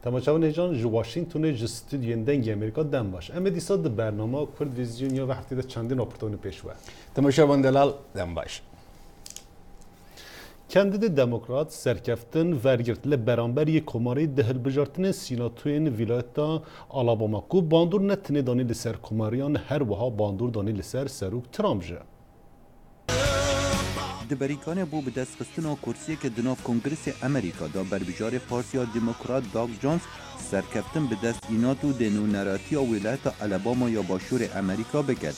تماشاون ایجان جو واشنگتن ج استودیو دنگ امریکا دم باش اما دیسا د برنامه کرد ویزیون یا وقتی ده چندین راپورتون پیشوه تماشاون دلال دم باش kendi de demokrat serkeftin vergirtile beramberiye komarî dihil bijartinê sînatûyên vilayeta Alabama ku bandur netine danî li ser komariyan her wiha bandur danî li ser Serok Trump ji. Di berîkanê bû bi destxistina kursiyeke di nav Kongresê Amerîka da berbijarê Partiya Demokrat Doug Jones serkeftin bi dest înat û dênûneratiya wilayeta Alabama ya Başûrê Amerîka biket.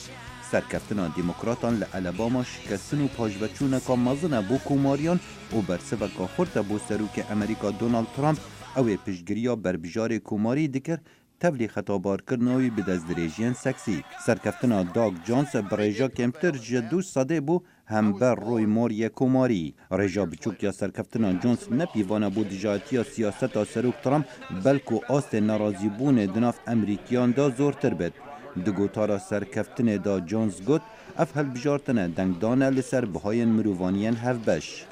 Serkeftina Demokratan li Alabama şikestin û paşveçûneka mezin e bû komariyan û bersiveka xurt e bû Serokê Amerîka Donald Trump ew ê piştgiriya berbijarê komarî dikir tevlî xetabarkirina wî bi destdirêjiyên seksî. Serkeftina Doug Jones bi rêja kêmtir ji 2 sedê bû hember Roy Moore yê komarî. Rêja biçûk ya serkeftina Jones ne pîvana bû dijatiya siyaseta Serok Trump belku astê nerazîbûnê di nav Emerîkiyan da zortir bêt. Di gotara serkeftinê da Jones got ev helbijartine dengdane li ser bihayên mirovaniyên hevbeş.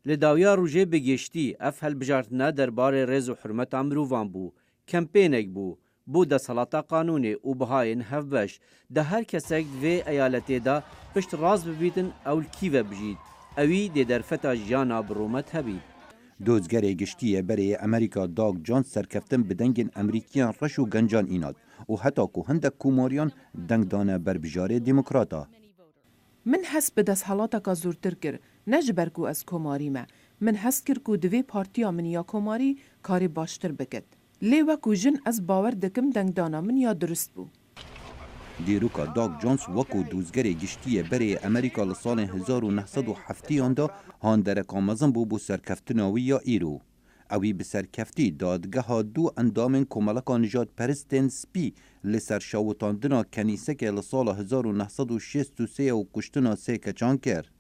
Li dawiya rojê bigêştî ev helbijartina derbarê rêz û hurmeta mirovan bû, kempênek bû, bû desalata qanûnê û bihayên hevbeş. De her kesek vê eyaletê da pişt rast bibîtin ew li kî ve bijît. Ewî dê derfeta jiyana bi romet hebî. Dozgerê giştiyê berê Amerîka Doug Jones serkeftin bi dengên Emerîkiyan reş û gencan înat û heta ku hindek komariyan deng dane berbijarê Demokrata. Min hes bi desthilateka zûrtir kir, ne ji ber ku ez komarî me. Min hes kir ku divê partiya min ya komarî karê baştir bikit. Lê wekû jin ez bawer dikim dengdana min ya durist bû. Dîroka Doug Jones wekû dozgerê giştiyê berê Amerîka li salên 1970 da handereka mezin bû bû serkeftina wî ya îro. Ewî bi serkeftî dadgeha du endamên komeleka nijadperistên spî li ser şewitandina kenîsekê li sala 1963 û kuştina sê keçan kir.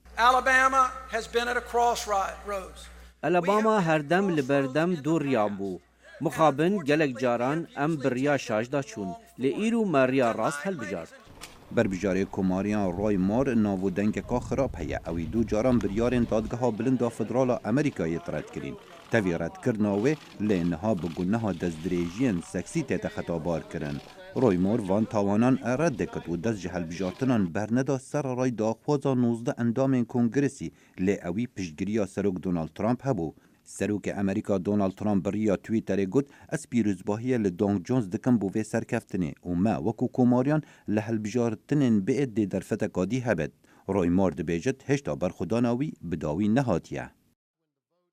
Alabama herdem li berdem du riyan bû. Mixabin gelek caran em bi riya şaj da çûn. Li îro me riya rast helbijart. Berbijarê komariyan Roy Moore navûdengeka xirab heye. Ewî du caran biryarên dadgeha bilind a Federala Amerîkayê red kirîn. Tevî redkirina wê lê niha bi guneha destdirêjiyên seksî tête xetabar kirin. Roy Moore van tawanan red dikir û dest ji helbijartinan berneda sererayê daxwaza 19 endamên Kongresî lê ewî piştgiriya Serok Donald Trump hebû. Serokê Amerîka Donald Trump bi riya Twitterê got ez pîrozbahiyê li Doug Jones dikim bû vê serkeftinê û me wekû komariyan li helbijartinên biê dê derfeteka dî hebet. Roy Moore dibêjit hêşta berxwedana wî bi dawî nehatiye.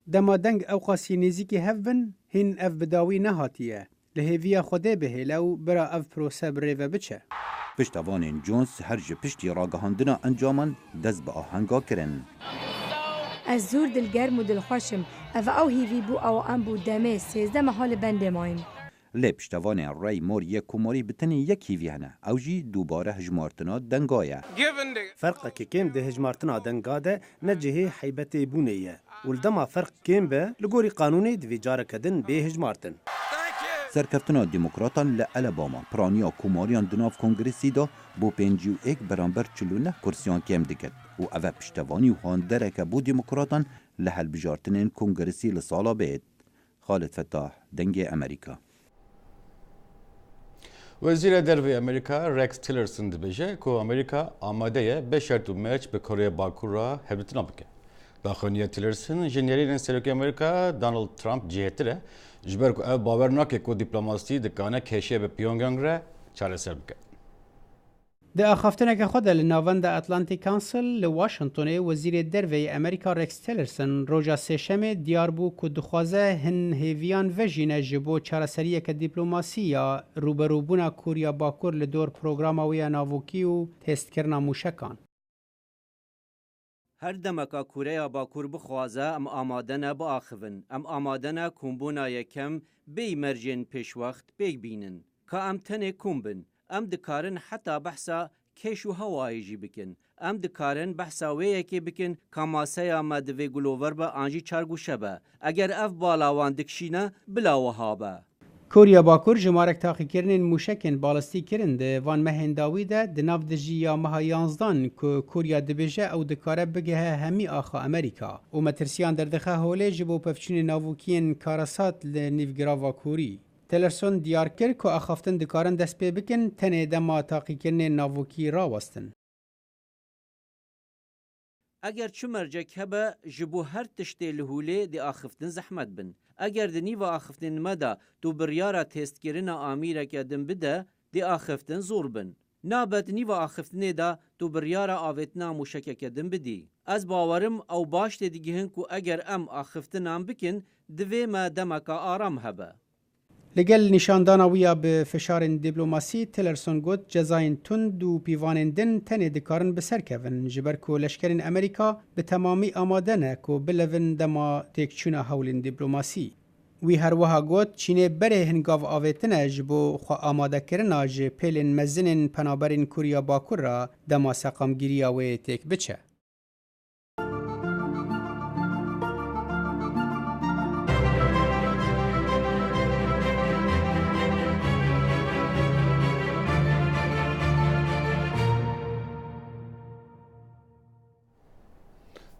Dema deng ew xasî nêzîkî hev bin hîn ev bi dawî nehatiye. Li hêviya Xwedê bihêle û bira ev prose bi rêve biçe. Piştevanên Jones her ji piştî ragihandina encaman dest bi ahenga kirin. Ez zûr dilgerm û dilxweşim. Ev ew hîvî bû ew em bû demê 13 meha li bendê mayîn. Lê piştevanên Roy Moore yê komarî bi tenê yek hîvî hene. Ew jî dubare hejmartina denga ye. Ferqekê kêm di hejmartina denga de ne cihê heybetê bûnê ye. û li dema ferq kêm be li gorî qanûnê divê careke din bê hejmartin. Serkeftina Demokratan li Alabama piraniya komariyan di nav Kongresî da bû 51 beramber 49 kursiyan kêm dikir û ev e piştevanî û handereke bû Demokratan li helbijartinên Kongresî li sala bêt. Xalid Fettah, Dengê Amerîka. Wezîrê Dervê Amerîka Rex Tillerson dibêje ku Amerîka amade ye beş şert û meç bi Koreya Bakur re hevdîtina bike. Daxuyaniya Tillerson ji nêrînên Serokê Amerîka Donald Trump cihêtir e ji ber ku ev bawer nake ku dîplomasî dikane kêşiya bi Pyongyang re çareser bike. Di axaftineke xwe de li navenda Atlantic Council li Washingtonê Wezîrê Derveyê Amerîka Rex Tillerson roja sêşemê diyar bû ku dixwaze hin hêviyan vejîne ji bo çareseriyeke dîplomasî ya rûberûbûna Kurya Bakur li dor programa wê ya navokî û têstkirina mûşekan. Her demeka Kureya Bakur bixwaze em amade ne biaxivin. Em amade ne kombûna yekem bê mercên pêşwext pêk bînin. Ka em tenê kom bin. Em dikarin heta behsa kêş û hewayê jî bikin. Em dikarin behsa wê yekê bikin ka maseya me divê gulover be an jî çargûşe be. Eger ev balawan dikişîne bila wiha be. کوریا باکور جمارک تاقیکردنên mûşekên balîstî kirin di van mehên dawî de di nav dijî ya meha 11 ku Kurya dibêje ew dikare bigehe hemî axa Amerîka û metirsiyan derdixe holê ji bo pevçûnê navûkiyên karasat li nîvgirava Kurî. Tillerson diyar kir ku axaftin dikarin dest pê bikin tenê dema taqîkirinên navûkî rawestin. Eger çi mercek hebe ji bo her tiştê li hûlê dê axiftin zehmet bin. Eger di nîva axiftinên me de tu biryara têstkirina amîreke din bide, dê axiftin zor bin. Nabe di nîva axiftinê de tu biryara avêtina mûşekeke din bidî. Ez bawerim ew baş tê digihin ku eger em axiftinan bikin, divê me demeka aram hebe. Li gel nîşandana wî ya bi fişarên dîplomasî, Tillerson got cezayên tund û pîvanên din tenê dikarin bi ser kevin ji ber ku leşkerên Amerîka bi temamî amade ne ku bilevin dema têkçûna hewlên dîplomasî. Wî her wiha got Çînê berê hingav avêtine ji bo xwe amadekirina ji pêlên mezinên penaberên Kurya Bakur ra dema seqamgiriya wê têk biçe.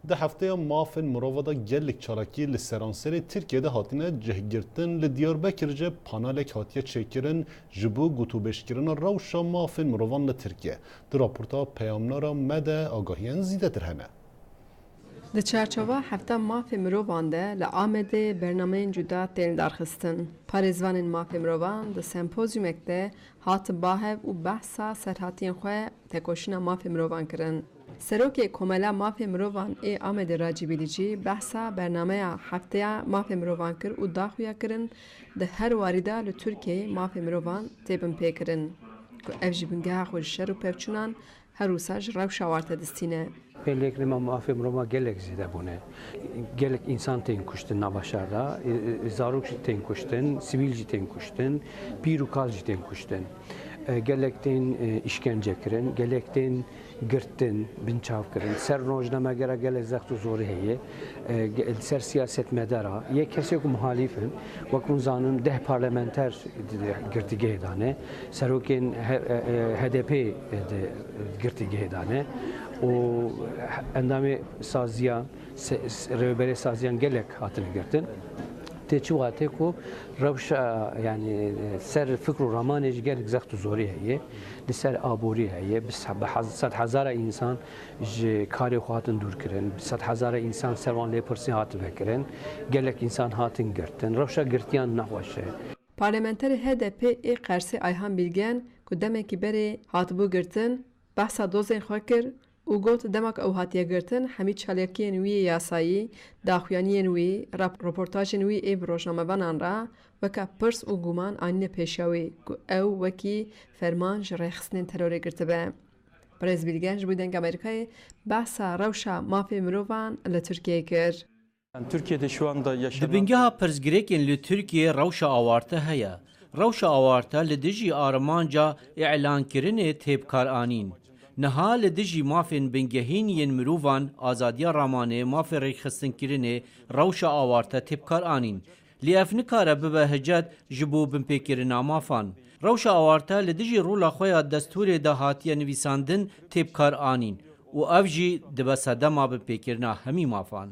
Di hefteya mafên mirova da gelek çalakî li seranserê Tirkiyeyê hatine cihgirtin li Diyarbekir ce panelek hatiye çêkirin ji bo gotûbêjkirina rewşa mafên mirovan li Tirkiye. Di raporta peyamnara me de agahiyan zîdetir hene. Di çarçova hefta mafê mirovan de li Amedê bernameyên cuda tên darxistin. Parêzvanên mafê mirovan di sempozyumek de hatin bahev û behsa serhatiyên xwe tekoşîna mafê mirovan kirin. Serokê Komela Mafê Mirovan ê Amedê Racî Bilîcî behsa bernameya hefteya mafê mirovan kir û daxuya kirin di her warî da li Tirkiyeyê mafê mirovan têbin pêkirin. Ku ev jî bingeha xwe ji şer û pevçûnan her wisa ji rewşa warte distîne. Pêlêkirina mafê mirova gelek zêde bûne. Gelek însan tên kuştin nava şerda, zarok jî tên kuştin, sivîl jî tên kuştin, pîr û kaz jî tên kuştin. Gelek tên işkence kirin, gelek tên girtin, binçav kirin. Ser rojnamegera gelek zext û zorî heye, ser siyasetmedara, yek kesek û muhalîfin, wek hûn zanin 10 parlamenter girtîgehê dane, serokên HDP girtîgehê dane û endamê saziyan, rêveberê saziyan gelek hatine girtin. Têçi watê ku rewşa yani ser fikr û ramanê ji gelek zext û zorî heye, li ser aborî heye, bi sed hezara însan ji karê xwe hatin dûrkirin, bi sed hezara însan ser wan lêpirsî hatin vekirin, gelek însan hatin girtin, rewşa girtiyan nexweş e. Parlamenterê HDP ê Qersê Ayhan Bilgen ku demekî berê hatibû girtin, behsa dozên xwe kir û got demek ew hatiye girtin hemî çalakiyên wî yasayî, daxuyaniyên wî, reportajên wî ê bi rojnamevanan ra weka pirs û guman anîne pêşiya wî ku ew wekî ferman ji rêxistinên terorê girtibe. Perez Bilgen ji bo deng Amerîkayê behsa rewşa mafê mirovan li Tirkiyeyê kir. Türkiye'de şu anda yaşanan... Di bingeha pirsgirêkên li Tirkiye rewşa awarte heye. Rewşa awarte li dijî armanca îlankirinê têpkaranîn. Niha li dijî mafên bingehîn yên mirovan azadiya ramanê mafê rêxistinkirinê rewşa awarte têpkar anîn. Lê ev nikare bibe hicet ji bo binpêkirina mafan. Rewşa awarte li dijî rola xwe ya destûrê de hatiye nivîsandin têpkar anîn û ev jî dibe sedema binpêkirina hemî mafan.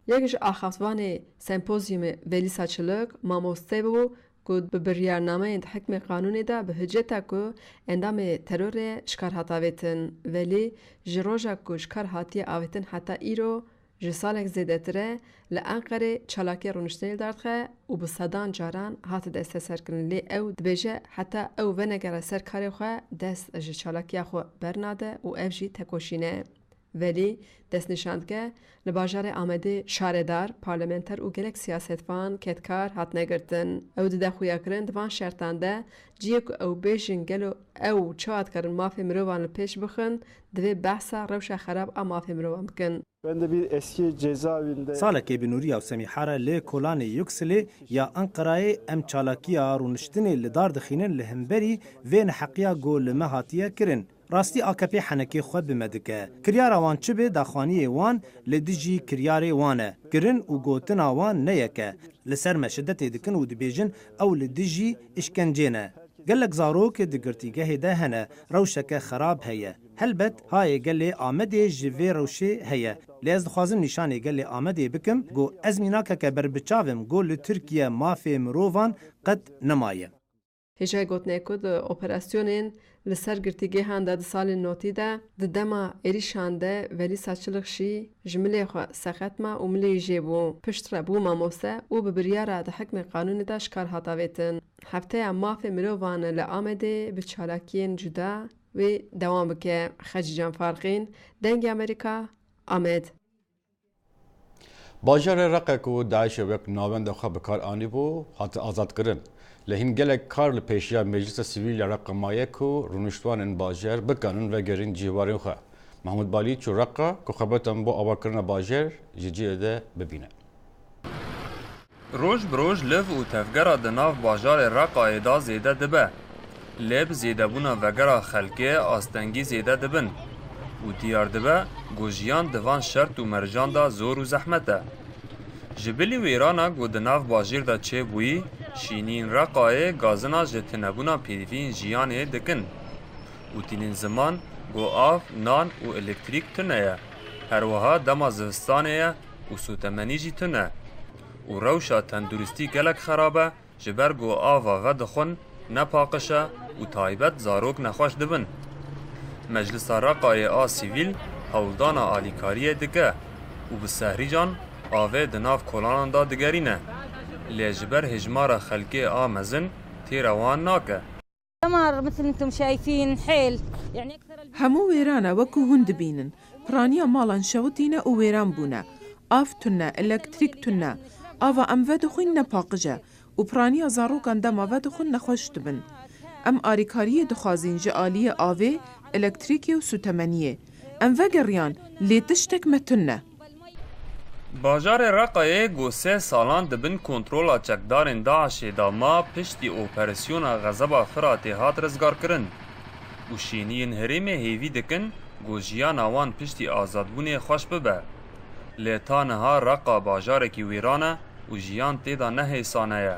Yek ji axaftvanê sempozyumê Velîsa Çılık mamoste bû ku bi biryarnameyên hikmê qanûnê de bi hiceta ku endamê terorê şikar hat avêtin. Velî ji roja ku şikar hatiye avêtin heta îro ji salek zêdetir e li Enqerê çalakiya rûniştinê derdixe û bi sedan caran hat desteserkirin. Lê ew dibêje heta ew venegere ser karê xwe dest ji çalakiya xwe bernade û ev jî tekoşîne. Velî destnîşandike li bajarê Amedê şaredar, parlamenter û gelek siyasetvan ketkar hatine girtin. Ew dide xuyakirin di van şertan de ciyê ku ew bêjin gelo ew çi hat karin mafê mirovan li pêş bixin, divê behsa rewşa xerab a mafê mirovan bikin. Ben de bir eski cezaevinde... Salekê bi Nuriya û Semîhara lê Kolanê Yukselê ya Enqerayê em çalakiya rûniştinê li dar dixînin li hemberî vê neheqiya got li me hatiye kirin. راستی AKP حنکی خود بمدکه کریارا وان چه به داخوانی وان لدیجی کریاری وانه گرن و گوتنا وان نیکه لسر مشدت دکن و دبیجن او لدیجی اشکنجینه گلک زاروک دگرتیگه ده هنه روشک خراب هیه هلبت های گلی آمده جوی روشه هیه لیز خوازم نشانی گلی آمده بکم گو ازمیناکه که بر بچاوم گو لترکیه مافی مروان قد نمایه هجای گوتنه کد اپراسیونین لسر گرتیگه هنده ده سال نوتی ده ده دما ایریشانده ولی ساچلق شی جمله خوا سختما و ملی جیبو پشت ربو ماموسه و ببریاره ده حکم قانون ده شکار هاتاویتن هفته ماف مروان لآمده به چالاکین جدا و دوام بکه خجیجان فارقین دنگ امریکا آمد باجار رقه و داعش وک ناوند خو بکار آنی بو هات آزاد کردن لهین گلک کار لپیشیا مجلس سیویل رقمایه کو رونشتوان باجر بکنن و گرین جیوارین خو محمود بالی چو رقه کو خبرتم بو آواکرنا باجر جیجی ده ببینه روز بروز لف و تفگرا دناف باجار رقه دا زیده دبه لب زیده بونا وگرا خلقه آستنگی زیده دبن و دیار دبه گوژیان دوان شرط و مرجان دا زور و زحمته جبلی ویرانا گو دناف باجر دا چه بویی شینین رقای گازنا جتنبونا پیدوین جیانه دکن و تینین زمان گو آف نان و الکتریک تنه هر وها دما زوستانه و سوتمنی جی تنه و روشا تندرستی گلک خرابه جبر گو آفا و دخون نپاقشه و تایبت زاروک نخوش دبن مجلس رقای آ سیویل هولدانا آلیکاریه دکه و بسهری جان آوه دناف کلانان دا دگرینه لجبر هجمار خلقي آمزن تيروان ناكه دمار مثل انتم شايفين حيل يعني همو ويرانا وكو هند بينن برانيا مالان شوتينا و ويران بونا آف تنا الكتريك تنا آفا ام ودخون نپاقجه و برانيا زاروكان دما ودخون نخوش دبن ام آريكاريه دخوازين جآليه آوه الكتريكي و سوتمنيه ام وگريان ليتشتك متنه باجار رقایه گو 3 سالان دبن کنترولا چکدارین داعش داما پشتی اپراسیونا غضبا فراتی هات رزگار کرن و شینین هریم هیوی دکن گو جیان آوان پشتی آزادبونی خوش ببه لیتانها رقا باجار کی ویرانه و جیان تیدا نه سانه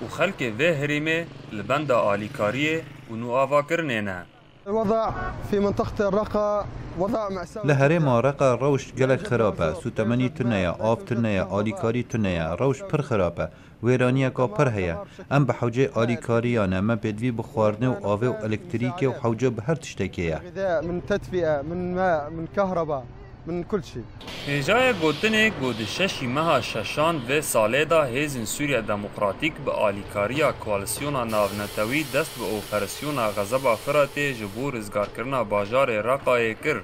و خلق و هریم لبند آلیکاریه و نو آوا کرنینه الوضع في منطقة الرقة وضع مأساوي لهرم رقة روش جلك خرابة سوتمني تنيا آف تنيا آليكاري تنيا روش پر خرابة ويرانيا كا پر هيا ام بحوجة آليكاريانا ما بدوي بخواردن و آوه و الكتريكي و حوجة بهر تشتكيا غذاء من تدفئة من ماء من كهرباء من كل شيء هجای گوتنه گود ششی مها ششان و ساله دا هیزن سوریا دموکراتیک به آلیکاریا کوالسیونا ناونتوی دست به اپراسیونا غضبا فراتی جبور ازگار کرنا باجار رقای کر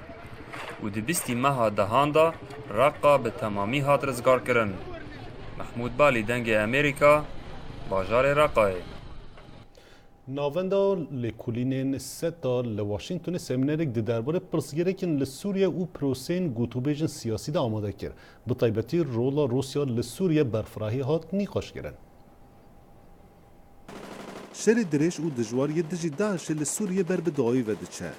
و دبستی مها دهاندا رقا به تمامی هات رزگار کرن محمود بالی دنگ امریکا باجار رقای ناوندا لکولینین ستا لواشنگتن سمینرک دی درباره پرسگیرکن لسوریه و پروسین گوتوبیجن سیاسی دا آماده کرد. به طیبتی رولا روسیا لسوریه برفراهی هات نیقاش کرن. شر درش و دجواری دجی داعش لسوریه بر بدعایی و دچه.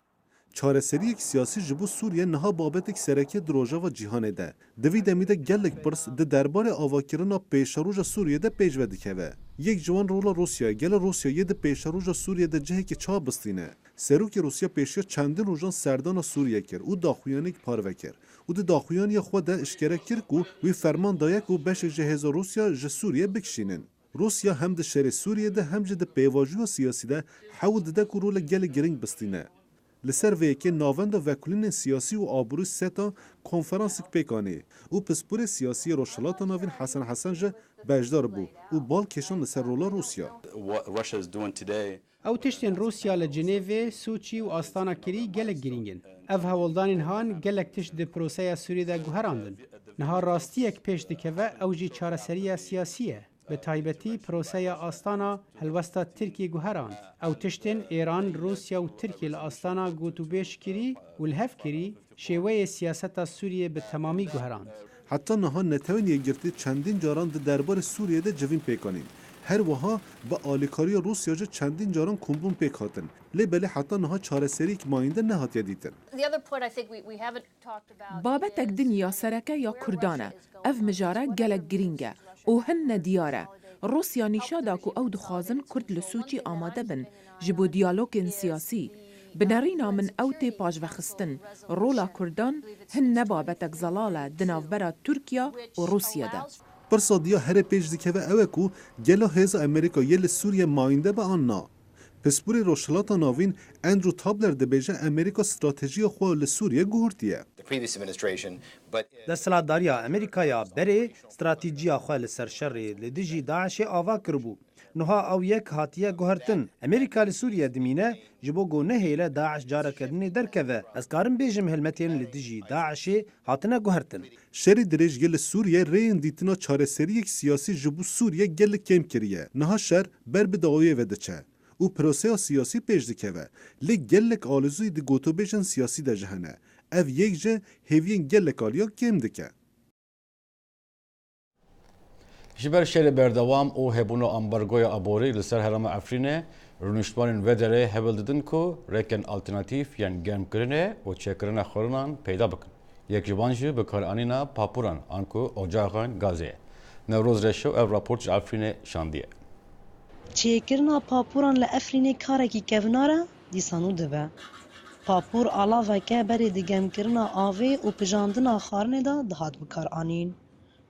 چارەسەری یک سیاسی جبو سوریه نها بابتک سرکی دروژه و جهان ده. دوی دمیده گلک پرس ده دربار آواکرنا پیشروج سوریه ده پیش و دکوه. یک جوان رولا روسیا گل روسیه ده پیشروج سوریه ده جهه که چا بستینه. سروک روسیا پیشیا چندین روزان سردان سوریه کرد و داخویانیک پارو کرد. و ده داخویانی خود ده اشکره کرد و وی فرمان دایک و بش جهاز روسیا ج سوریه بکشینن. روسیا هم ده شر سوریه ده هم ده پیواجو سیاسی ده حول ده کو رول گل گرینگ بستینه. لسر ویکی ناوند وکولین سیاسی و آبروی ستا کنفرانسیک پیکانی و پسپور سیاسی روشلات ناوین حسن حسن جه بجدار بو و بال کشان لسر رولا روسیا. او تشتین روسیا لجنیو سوچی و آستانا کری گلک گرینگن. اف هولدانین هان گلک تشت ده پروسه سوری ده گوهراندن. نها راستی یک پیش دکوه او جی چارەسەری سیاسیه. به تایبەتی پرۆسەیە ئاستانە هەلوەستە ترکی گوهراند ئەو تشتên ئێران رووسیا و ترکی لە ئاستانە گوتوبێژ کری و لهەف کری شێوەیە سیاسەتە سووریە به تەمامی گوهراند. حتی نها نتوان یکگرتی چندین جاران ده دربار سوریه ده جوین پیکانین. هر وها با آلیکاری روسیا جه چندین جاران کمبون پیک هاتن لی بله حتی نها چاره سری که ماینده نهات دیدن. بابتك دنيا سركة يا كردانة اف مجارة جلك جرينجا وهن ديارة روسيا نشاداكو او دخازن كرد لسوچي آماده بن جبو ديالوج سياسي بنارينا من اوتي باج وخستن رولا كردان هن نبابتك زلالة دنافبرا تركيا وروسيا ده برصادیا هر پیش دیگه و اوکو گلا هز امریکا یل سوریه ماینده به آنها. پسپوری روشلاتا ناوین اندرو تابلر دبیجه امریکا استراتژی خو لسوریه گهورتیه. دستلاتداریا امریکایا بری استراتژیا خو لسر شر لدیجی داعش آوا کربو. نها او یک هاتیه گهرتن امریکا لسوریه دمینه جبو گو نهیله داعش جاره کردنی درکوه از کارم بیجم هلمتین لدیجی داعش هاتنه گهرتن شری درج گل سوریه رین دیتنا چاره سری یک سیاسی جبو سوریه گل کم کریه نها شر بر به دعایه وده چه او پروسه سیاسی پیش دکوه لی گلک آلزوی دی گوتو بیجن سیاسی ده جهنه او یک جه هیوین گلک آلیا کم دکه جبر شهر بردوام او هبونو امبارگوی ابوری لسر هرم افرینه رونشتوانین ودره هبل ددن کو رکن آلترناتیف یان گرم کرنه و چکرنه خورنان پیدا بکن یک جوانجی به کار آنینا پاپوران آنکو اجاقان گازه نوروز رشو او راپورت افرینه شاندیه چکرنا پاپوران لافرینه کارکی کوناره دیسانو دبه پاپور علاوه که بری دگم کرنا آوه و پجاندنا خارنه دا دهات بکار آنین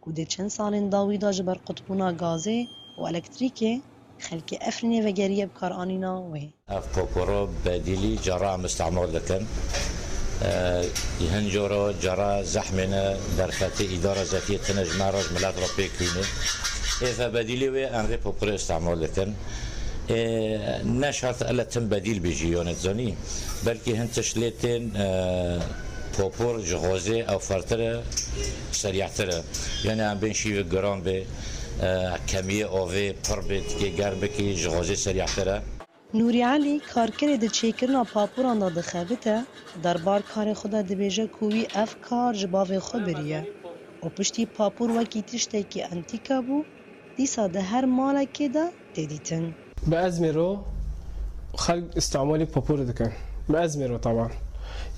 کود چند سالین داوی دا جبر قطبونا گازه و الکتریکه خلک افرینه و گریه بکار آنینا وی اف پاپورا بدیلی جرا مستعمل دکن يهنجورو جرا زحمنا درفت إدارة ذاتية تنج مراج ملاك ربي كونه إذا بديلي وي أنري بوبر استعمال لكن نشرت ألا تم بديل بيجيون تزاني بلكي هن تشليتين بوبر جغوزي أو فرترة سريعترة يعني عم بين شيء جرام به كمية أوفي بربت كي جربكي جغوزي سريعترة نوری علی کارکر د چیکرنا پاپوران دا دخبته دربار کار خدا دبیجه کوی اف کار جباوی خو بریه و پشتی پاپور وکی تشته که انتیکا بو دیسا ده هر مالکی دا تدیتن بأزمرو خلق استعمالي بابور دكان بأزمرو طبعا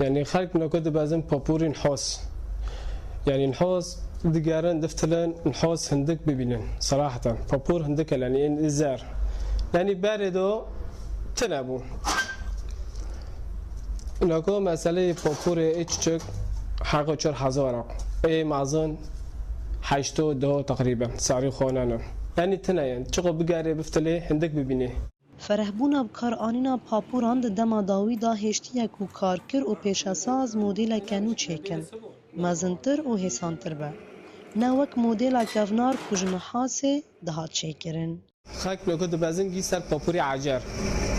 يعني خلق نقد بازم بابور نحاس يعني نحاس دقارن دفتلن نحاس هندك ببينن صراحة بابور هندك يعني الزار يعني باردو تنابو ناكو مسألة بابور اتشك حقا 4000 اي معظن 82 تقريبا سعري خونانا يعني تناين چقو بگاره بفتله هندك ببینه فرهبونا بکار آنینا پاپوران د دما داوی دا هشتیه کو کارکر و پیشاساز مدل کنو چیکن مزنتر و حسانتر به نوک مدل کفنار کجمحاسه دهات چیکرن خاک نکو د بازن گی سر پاپوری عجر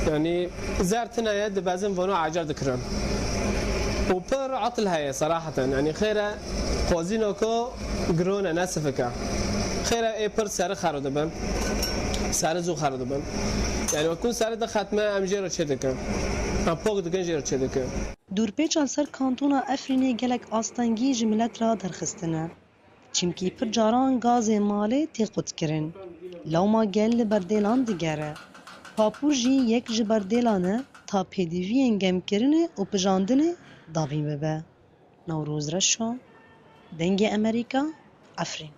يعني زار تنايا د بازن وانو عجر دكرن وبر عطل هاي صراحة يعني خيرا خوازينوكو جرونا ناسفكا خيرا اي بر سعر خارده بن سعر زو خارده بن يعني وكون سعر ده ختمه ام جيرو چدكه ام پوق دكن جيرو چدكه دورپیچان سر کانتونا افرینه گلک آستانگی جملت را درخستنه چیمکی پر جاران گاز ماله تیقوت کرن لوما گل بردیلان دگره پاپور جی یک جبردیلانه تا پیدیوی انگم کرنه و پجاندنه داوی ببه نوروز رشو دنگ امریکا افرین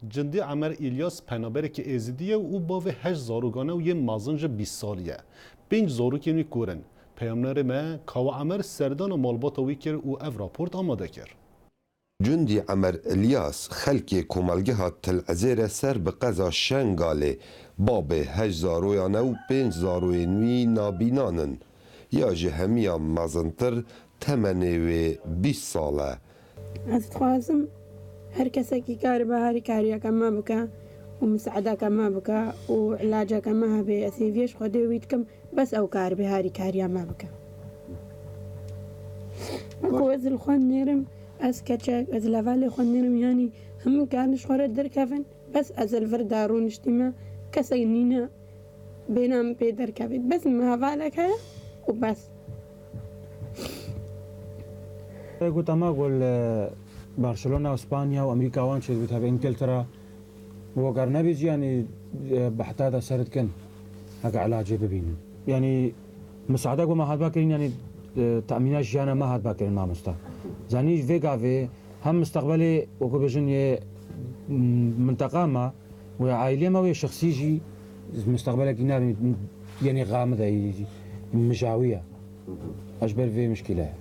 جندی عمر ایلیاس پنابره که ازیدیه و باوه 8 زاروگانه و یه مازنج 20 سالیه 5 زاروکنی کورن پیامنر ما کاو عمر سردان مالبات ویکر و اف راپورت آماده کرد جندی عمر الیاس خلکی کمالگه تل ازیر سر به قضا شنگاله باب 8 زارویانه و 5 زاروی نوی نابینانن یا جهمیا مازنتر تمنه و 20 ساله از خوازم هر کسی که کار به هر کاری کم بکه و مساعده کم بکه و علاج کم به اسیویش خود وید کم بس او کار به هر کاری ما بکه اكو از الخوان نيرم از كتشك از لفالي خوان نيرم يعني هم كانش خورد در كفن بس از الفردارون اجتماع کسی نینه بینم پیدر کبید بس مهوالک هیا و بس قلت ما أقول برشلونة وإسبانيا وأمريكا وان شيء بتابع إنجلترا وقرنا بيجي يعني بحتاج سرد كن هكا علاجي ببين يعني مساعدة وما هاد باكرين يعني تأمينات جانا ما هاد باكرين ما مستا زاني فيجا في هم مستقبلي وكو بيجن منطقة ما وعائلية ما ويا شخصي جي مستقبلك يعني غامضة مجاوية أجبر في مشكلة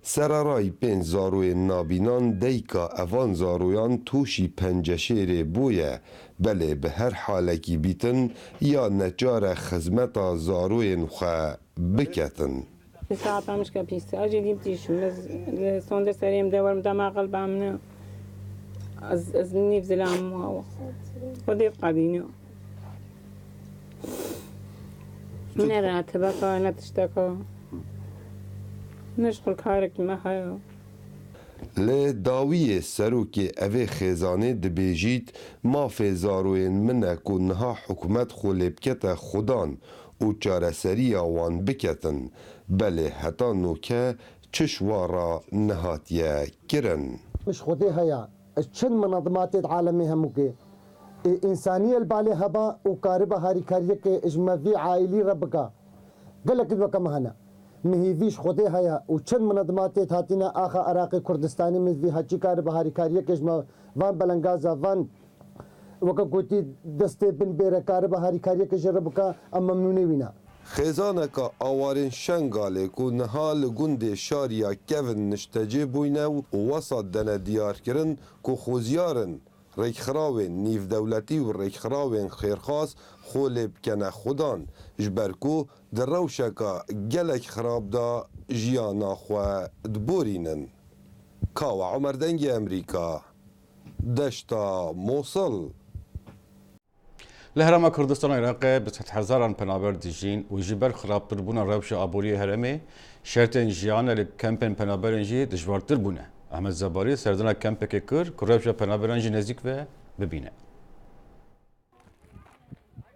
سرارای پین زاروی نابینان دیکا اوان زارویان توشی پنجشیر بویه بله به هر حالکی بیتن یا نجار خزمتا زاروین خواه بکتن ساعت مش كبيسة أجي ديمتيشو صندر سريم دور مدام قلب عمنا أزني في زلام وهو ودي قابينه من راتبك نتشتكى نشغل کارک محیا لی داوی سروک اوه خزانه دبیجید ما فزاروین منک و نها حکومت خولبکت خودان و چارسری آوان بکتن بله حتا نوکه چشوارا نهاتیه کرن مش خودی هیا چند منظمات عالمی هموکه انسانی البالی هبا و کاربا هاری کاریه که اجماعی عائلی ربکا قلق دوکا مهنا مهیویش خودی هیا و چند منظمات هاتینا آخا عراقی کردستانی مزوی هچی کاربا هاری کاریه که اجماع وان بلنگازا وان وکا گوتی دسته بن بیره کاربا هاری کاریه که جربکا ام ممنونی وینا خزانکا آوارین شنگاله کو نهال گند شاریا کون نشتجه بوینه و وسط دنه دیار کرن کو خوزیارن ریکخراوین نیف دولتی و ریکخراوین خیرخواست خولب کنه خودان جبرکو در روشکا گلک خراب دا جیانا خواه دبورینن کاوا عمر دنگ امریکا دشتا موصل لهرما كردستان العراق بسات هزاران پنابر ديجين وجبر خراب تربونا روش عبوري هرمي شرطن جيانا لكمپن پنابرن جي دجوارتر بونه احمد زباري سردنا کمپک کر روش پنابرن جي نزدیک و ببینه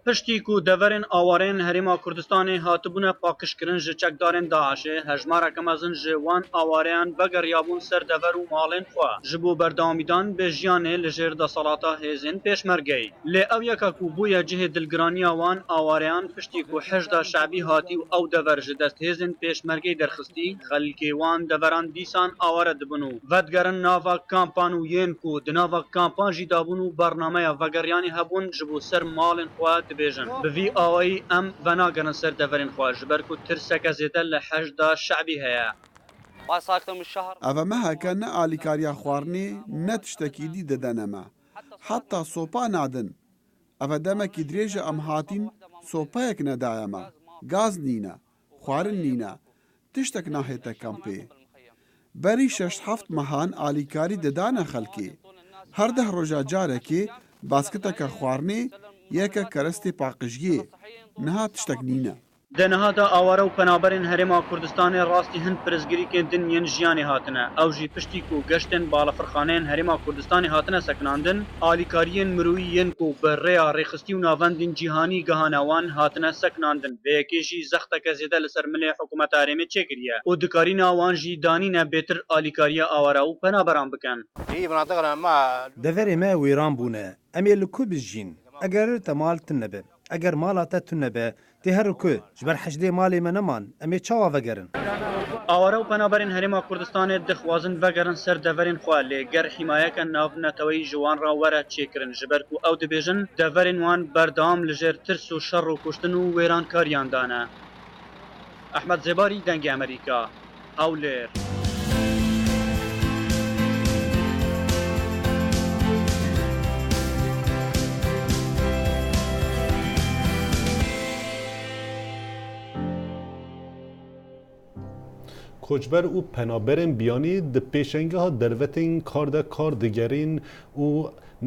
پشتی کو دورن آوارین هریما کردستان هاتبونه پاکشکرین ج چکدارن داعش هجمارا کمازن جوان آواریان بگر یابون سر دور و مالن خوا جبو بردامیدان به جیان لجر دا صلاتا هزین پیشمرگی لی او یکا کو بویا جه دلگرانی وان آواریان پشتی کو حجدا شعبی هاتی و او دور جدست هزین پیشمرگی درخستی خلکی وان دوران دیسان آوارد بنو ودگرن ناوا کامپانو ین کو دناوا کامپان جی دابونو برنامه وگریانی هبون جبو سر مالن خوا بيجن بفي آوي ام وناگرن سر دورين خواج بركو ترسك زيدل لحجدا شعبي هيا اوه مها که نه آلیکاریا خوارنی نه تشتکی دی ددنما حتی سوپا نادن اوه دمکی دریج ام هاتین سوپا یک ندایما گاز نینا خوارن نینا تشتک ناهیتا کمپی بری 6-7 مهان آلیکاری ددانا خلکی هر ده روژا جاره که باسکتا که خوارنی یکا کرستی پاقشگی نها تشتک نینا دنها دا آوارا و پنابرین هرما کردستان راستی هند پرزگری که دن ین جیانی هاتنه او جی پشتی کو گشتن بالا فرخانین هرما کردستان هاتنه سکناندن آلیکارین مروی ین کو بریا ریخستی و ناوندین جیهانی گهانوان هاتنه سکناندن به یکی جی زخته که زیده لسر ملی حکومت آرمی چکریه و دکارین آوان جی دانینه بیتر آلیکاریا آوارا و پنابران بکن دفری ما ویران بونه امی لکو بجین اگر تمال تنبه اگر مالاتا تنبه تی هر کو جبر حجدی مالی منمان امی چاوا وگرن آوارا و پنابرین هرما کردستان دخوازن وگرن سر دورین خوالی گر حمایه که ناو نتوی جوان را وره چیکرن جبر کو او دبیجن دورین وان بردام لجر ترس و شر و کشتن و ویران کاریان دانه احمد زباری دنگ امریکا هاولر کوچبر و پنابرن بیانی د پیشنگه ها دروتین کار دگرین و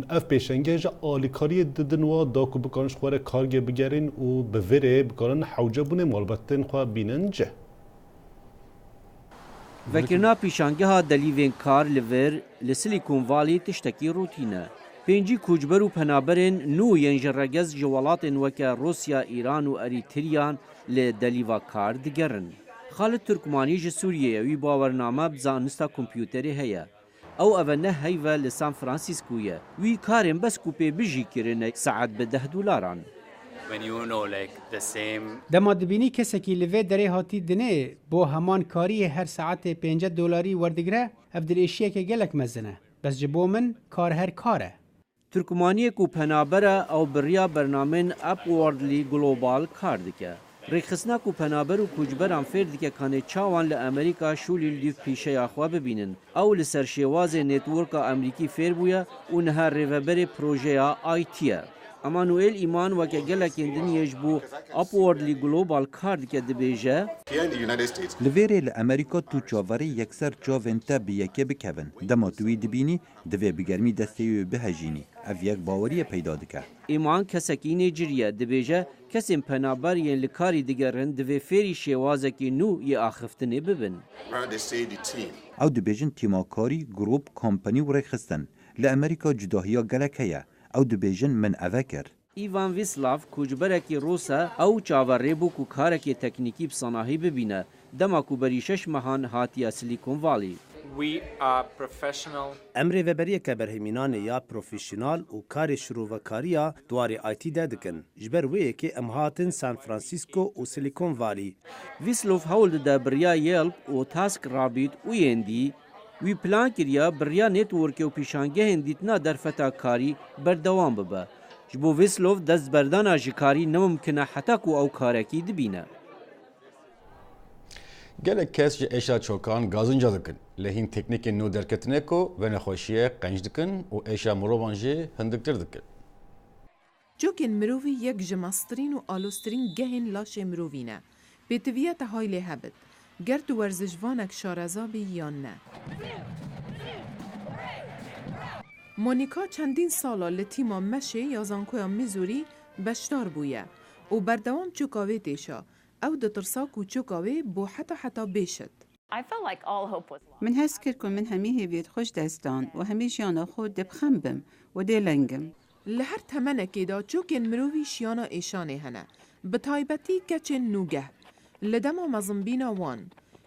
اف پیشنگه جا آلیکاری ددن و داکو بکارنش خواره کارگه بگرین و به وره بکارن حوجه بونه مالبتن خواه بینن جه وکرنا پیشنگه ها دلیوین کار لور لسیلیکون والی تشتکی روتینه پێنجی کوچبەر و پەنابەرên نû yên ji regez ji welatên weke Rûsya, Îran û Erîtreyan lê delîva kar digerin. Xalid Türkmanî ji Sûriyeyê wî bawername bi zanista kompyûterê heye. Ew ev ne heyve li San Franciscoyê. Wî karên bes ku pê bijî kirine saet bi $10. Dema dibînî kesekî li vê derê hatî dinê bo heman kariyê her saetê $5 werdigre, ev dilêşiyeke gelek mezin e. Bes ji bo min kar her kar e. Türkmaniyek û penabera ew biriya bernamên Upwardly Global kar dike. Rêxistina ku penaber û kucberan fêr dike kanê çawan li Amerîka şûlî dîv pîşeya xwe bibînin. Ew li ser şêwazê networka Amerîkî fêr bûye û niha rêveberê projeya IT ye. Emanuel İman weke gelekên diniyê ji bo Upwardly Global kar dike dibêje Li vêrê li Amerîka tu çavarî yekser çavên te bi yekê bikevin. Dema tu wî dibînî divê bi germî destê wê bihejînî. Ev yek baweriye peyda dike. İman kesekî nêciriye dibêje kesên penaber yên li karî digerin divê fêrî şêwazekî nû yê axiftinê bibin. Ew dibêjin tîmakarî, grûp, kompanî û rêxistin. Li Amerîka cudahiya gelek heye. Ew dibêjin min eve kir. Ivan Vislav kucberekî Rûs e ew çaverê bû ku karekê teknîkî bi sanahî bibîne. Dema ku berî 6 mehan hatiye Silicon Valley. Em rêveberiyeke berhemînanê ya profesyonal û karê şîrovekariya dwarê IT de dikin. Ji ber wê yekê em hatin San Francisco û Silicon Valley. Vislav hewl dide biriya Yelp û TaskRabbit û yên dî wî plan kiriye biriya networkê û pîşangehên dîtina derfeta karî berdewam bibe. Ji bo Vislav destberdana ji karî nemumkin e heta ku ew karekî dibîne. Gelek kes ji êşa çokan gazınca dikin. Lehîn teknîkên nû derketine ku venexweşiyê qenc dikin û êşa mirovan jî hindiktir dikin. Cokên mirovî yek ji mastirîn û alostirîn gehên laşê mirovî ne. Pêtiviya te haylê hebit. Ger tu werzişvanek şarezabî yan ne. Monika çendîn sala li tîma Meşê ya Zankoya Mîzorî beşdar bûye û berdewam çoka wê têşa. Ew ditirsa ku çoka wê bo heta bêşit. Min hes kir ku min hemî hêviyet xweş destan û hemî jiyana xwe dibxem bim û dê lengim. Li her temenekê da çokên mirovî şiyana êşanê hene. Bi taybetî keçên nûgeh. Li dema mezimbîna wan.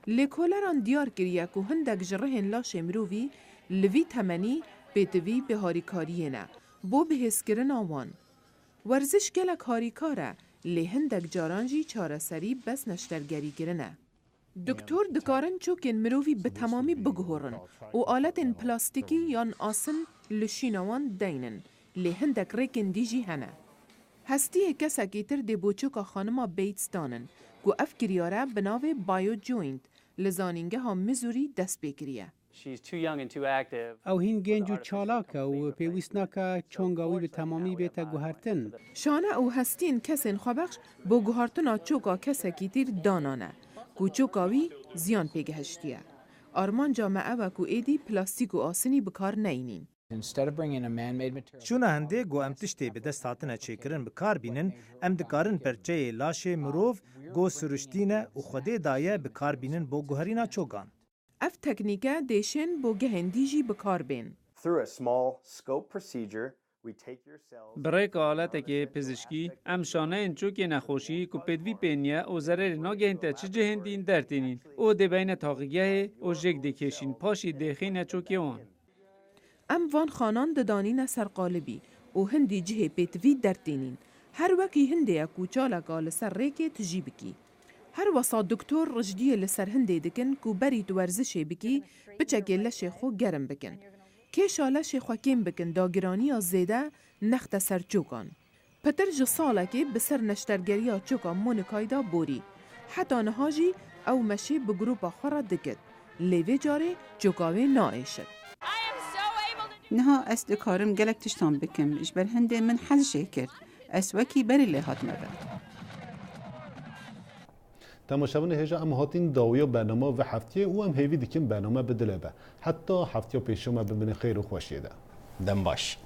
Lêkoleran diyar kiriye ku hindek ji rihên laşê mirovî li vî temenî pêtivî bi harîkariyê ne. Bo bihêzkirina wan. Werziş gelek harîkar e. Lê hindek caran jî çareserî bes neştergerîkirin e. Doktor dikarin çokên mirovî bi temamî biguhorin û aletên plastîkî yan asın li şîna wan deynin. Lê hindek rêkên dî jî hene. Hestiyê kesekî tir dê bo çoka xanima Bates danin ku ev kiryare bi navê BioJoint li zanîngeha Missouri dest pê kiriye. Ew hîn genç û çalak e û pêwîst nake çonga wî bi temamî bête guhertin. Şane û hestiyên kesên xwebexş bo guhartina çoka kesekî tîr danan e ku çoka wî ziyan pêgihiştiye. Armanca me ew e ku êdî plastîk û asînî bi kar neyînîn. Şûna hindê got em tiştê bi dest hatine çêkirin bi kar bînin, em dikarin perçeyê laşê mirov got siruştîne û Xwedê daye bi kar bînin bo guherîna çokan. Ev teknîke dêşin bo gehên dî jî bi kar bên. Birêka aletekê pizîşkî, em şaneyên çokê nexweşî ku pêdivî pêniye û zererê nagehên te çi cihên dîn dertînin û dê beyne taqîgehê û jêk dêkêşîn paşî dêxîne çokê wan. Em van xanan didanîne ser qalibî û hindî cihê pêtivî dertînîn. Her wekî hindê ye ku çalaka li ser rêkê tu jî bikî. Her wesa doktor rijdiyê li ser hindê dikin ku berî tu werzişê bikî, biçekê leşê xwe germ bikin. Kêşa leşê xwe kêm bikin dagiraniya zêde nexte ser çokan. Pitir ji salekê bi ser neştergeriya çoka Monîkayê da borî. Heta niha jî ew meşê bi grûpa xwe re dikit. Lê vê carê çoka wê naêşit. Niha ez dikarim gelek tiştan bikim ji ber hindê min hez jê kir. Ez wekî berî lê hatime be. تماشاوین هجا ام هاتین داویا برنامه و هفته او هم هیوی دیکن برنامه بدله به حتی هفته پیشما ببینه خیر و خوشیده دم باش